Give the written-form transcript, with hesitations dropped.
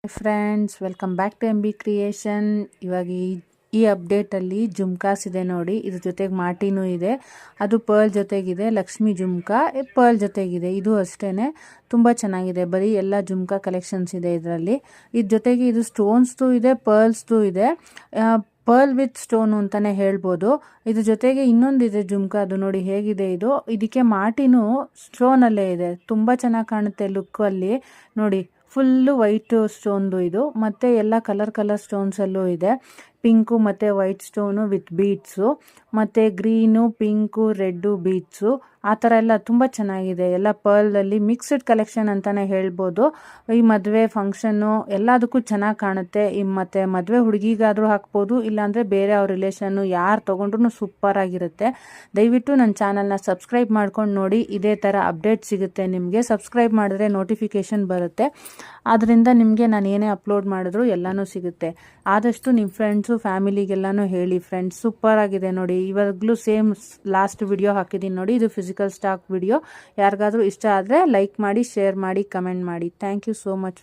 Friends, welcome back to MB creation. ಇವಾಗ ಈ ಅಪ್ಡೇಟಲ್ಲಿ ಜುಮ್ಕಾಸ್ ಇದೆ ನೋಡಿ. ಇದ್ರ ಜೊತೆಗೆ ಮಾಟಿನೂ ಇದೆ. ಅದು ಪರ್ಲ್ ಜೊತೆಗಿದೆ. ಲಕ್ಷ್ಮಿ ಜುಮ್ಕಾ ಪರ್ಲ್ ಜೊತೆಗಿದೆ. ಇದು ಅಷ್ಟೇನೆ ತುಂಬ ಚೆನ್ನಾಗಿದೆ. ಬರೀ ಎಲ್ಲ ಜುಮ್ಕಾ ಕಲೆಕ್ಷನ್ಸ್ ಇದೆ ಇದರಲ್ಲಿ. ಇದ್ರ ಜೊತೆಗೆ ಇದು ಸ್ಟೋನ್ಸ್ದು ಇದೆ, ಪರ್ಲ್ಸ್ದು ಇದೆ. ಪರ್ಲ್ ವಿತ್ ಸ್ಟೋನು ಅಂತಾನೆ ಹೇಳ್ಬೋದು. ಇದ್ರ ಜೊತೆಗೆ ಇನ್ನೊಂದಿದೆ ಜುಮ್ಕಾ, ಅದು ನೋಡಿ ಹೇಗಿದೆ ಇದು. ಇದಕ್ಕೆ ಮಾಟಿನೂ ಸ್ಟೋನಲ್ಲೇ ಇದೆ. ತುಂಬ ಚೆನ್ನಾಗಿ ಕಾಣುತ್ತೆ ಲುಕ್ಕಲ್ಲಿ ನೋಡಿ. ಫುಲ್ಲು ವೈಟ್ ಸ್ಟೋನ್ದು ಇದು. ಮತ್ತು ಎಲ್ಲ ಕಲರ್ ಸ್ಟೋನ್ಸಲ್ಲೂ ಇದೆ. ಪಿಂಕು ಮತ್ತು ವೈಟ್ ಸ್ಟೋನು ವಿತ್ ಬೀಡ್ಸು, ಮತ್ತು ಗ್ರೀನು, ಪಿಂಕು, ರೆಡ್ಡು ಬೀಡ್ಸು, ಆ ಥರ ಎಲ್ಲ ತುಂಬ ಚೆನ್ನಾಗಿದೆ. ಎಲ್ಲ ಪರ್ಲಲ್ಲಿ ಮಿಕ್ಸ್ಡ್ ಕಲೆಕ್ಷನ್ ಅಂತಲೇ ಹೇಳ್ಬೋದು. ಈ ಮದುವೆ ಫಂಕ್ಷನ್ನು ಎಲ್ಲದಕ್ಕೂ ಚೆನ್ನಾಗಿ ಕಾಣುತ್ತೆ. ಮತ್ತು ಮದುವೆ ಹುಡುಗಿಗಾದರೂ ಹಾಕ್ಬೋದು, ಇಲ್ಲಾಂದರೆ ಬೇರೆ ಅವ್ರ ರಿಲೇಷನ್ನು ಯಾರು ತೊಗೊಂಡ್ರು ಸೂಪರಾಗಿರುತ್ತೆ. ದಯವಿಟ್ಟು ನನ್ನ ಚಾನಲ್ನ ಸಬ್ಸ್ಕ್ರೈಬ್ ಮಾಡ್ಕೊಂಡು ನೋಡಿ. ಇದೇ ಥರ ಅಪ್ಡೇಟ್ ಸಿಗುತ್ತೆ ನಿಮಗೆ. ಸಬ್ಸ್ಕ್ರೈಬ್ ಮಾಡಿದ್ರೆ ನೋಟಿಫಿಕೇಷನ್ ಬರುತ್ತೆ. ಆದ್ದರಿಂದ ನಿಮಗೆ ನಾನು ಏನೇ ಅಪ್ಲೋಡ್ ಮಾಡಿದ್ರು ಎಲ್ಲನೂ ಸಿಗುತ್ತೆ. ಆದಷ್ಟು ನಿಮ್ಮ ಫ್ರೆಂಡ್ಸು ಫ್ಯಾಮಿಲಿಗೆಲ್ಲನೂ ಹೇಳಿ. ಫ್ರೆಂಡ್ಸ್, ಸೂಪರ್ ಆಗಿದೆ ನೋಡಿ. ಇವಾಗಲೂ ಸೇಮ್ ಲಾಸ್ಟ್ ವಿಡಿಯೋ ಹಾಕಿದ್ದೀನಿ ನೋಡಿ. ಇದು ಫಿಸಿಕಲ್ ಸ್ಟಾಕ್ ವಿಡಿಯೋ. ಯಾರಿಗಾದರೂ ಇಷ್ಟ ಆದರೆ ಲೈಕ್ ಮಾಡಿ, ಶೇರ್ ಮಾಡಿ, ಕಮೆಂಟ್ ಮಾಡಿ. Thank you so much.